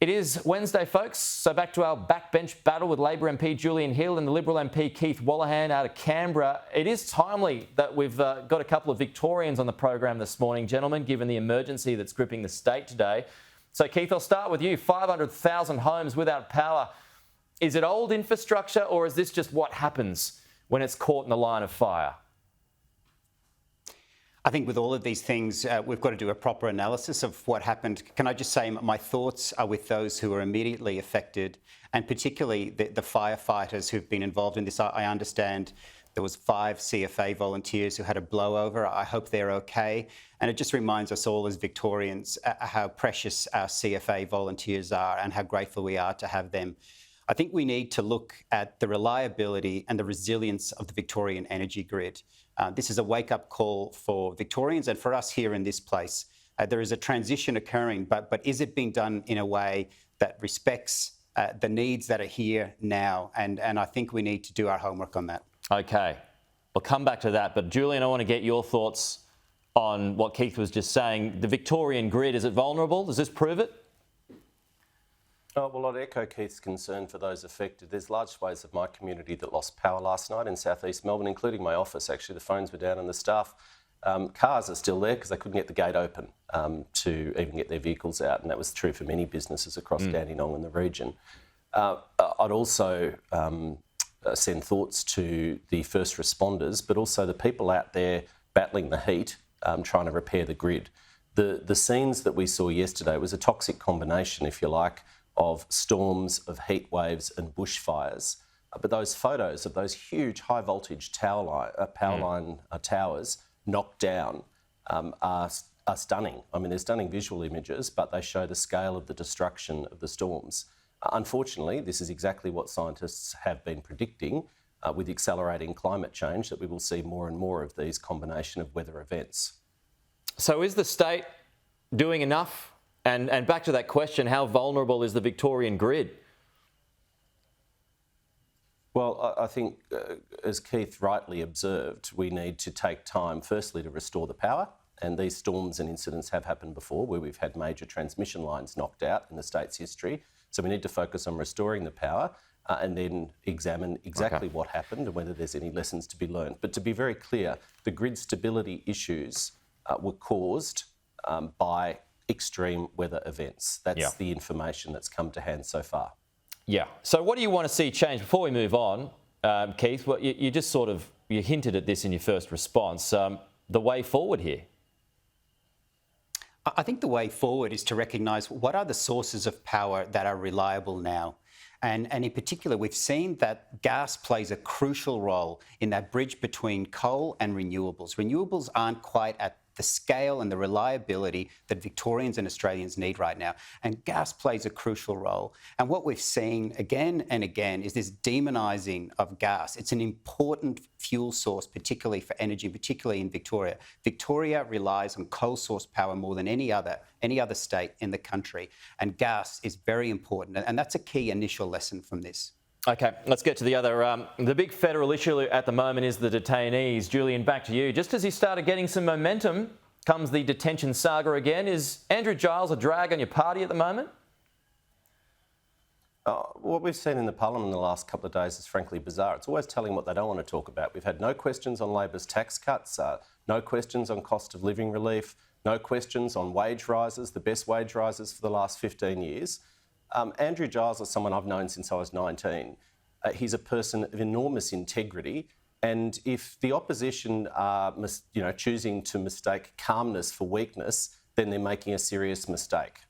It is Wednesday, folks, so back to our backbench battle with Labor MP Julian Hill and the Liberal MP Keith Wolahan out of Canberra. It is timely that we've got a couple of Victorians on the program this morning, gentlemen, given the emergency that's gripping the state today. So, Keith, I'll start with you. 500,000 homes without power. Is it old infrastructure, or is this just what happens when it's caught in the line of fire? I think with all of these things, we've got to do a proper analysis of what happened. Can I just say my thoughts are with those who are immediately affected, and particularly the firefighters who've been involved in this. I understand there was 5 CFA volunteers who had a blowover. I hope they're okay. And it just reminds us all as Victorians how precious our CFA volunteers are and how grateful we are to have them. I think we need to look at the reliability and the resilience of the Victorian energy grid. This is a wake-up call for Victorians and for us here in this place. There is a transition occurring, but is it being done in a way that respects the needs that are here now? And I think we need to do our homework on that. Okay, we'll come back to that. But Julian, I want to get your thoughts on what Keith was just saying. The Victorian grid, is it vulnerable? Does this prove it? Oh, well, I'd echo Keith's concern for those affected. There's large swathes of my community that lost power last night in southeast Melbourne, including my office. Actually, the phones were down and the staff. Cars are still there because they couldn't get the gate open to even get their vehicles out, and that was true for many businesses across Dandenong and the region. I'd also send thoughts to the first responders, but also the people out there battling the heat, trying to repair the grid. The scenes that we saw yesterday was a toxic combination, if you like, of storms, of heat waves and bushfires. But those photos of those huge high voltage power line towers knocked down are stunning. I mean, they're stunning visual images, but they show the scale of the destruction of the storms. Unfortunately, this is exactly what scientists have been predicting with accelerating climate change, that we will see more and more of these combination of weather events. So is the state doing enough? And back to that question, how vulnerable is the Victorian grid? Well, I think, as Keith rightly observed, we need to take time, firstly, to restore the power. And these storms and incidents have happened before, where we've had major transmission lines knocked out in the state's history. So we need to focus on restoring the power and then examine exactly what happened and whether there's any lessons to be learned. But to be very clear, the grid stability issues were caused by extreme weather events. That's the information that's come to hand so far. Yeah. So what do you want to see change? Before we move on, Keith, well, you just you hinted at this in your first response. The way forward here? I think the way forward is to recognise what are the sources of power that are reliable now. And in particular, we've seen that gas plays a crucial role in that bridge between coal and renewables. Renewables aren't quite at the scale and the reliability that Victorians and Australians need right now. And gas plays a crucial role. And what we've seen again and again is this demonising of gas. It's an important fuel source, particularly for energy, particularly in Victoria. Victoria relies on coal source power more than any other state in the country. And gas is very important. And that's a key initial lesson from this. Okay, let's get to the other. The big federal issue at the moment is the detainees. Julian, back to you. Just as you started getting some momentum, comes the detention saga again. Is Andrew Giles a drag on your party at the moment? What we've seen in the Parliament in the last couple of days is frankly bizarre. It's always telling what they don't want to talk about. We've had no questions on Labor's tax cuts, no questions on cost of living relief, no questions on wage rises, the best wage rises for the last 15 years. Andrew Giles is someone I've known since I was 19. He's a person of enormous integrity, and if the opposition are choosing to mistake calmness for weakness, then they're making a serious mistake.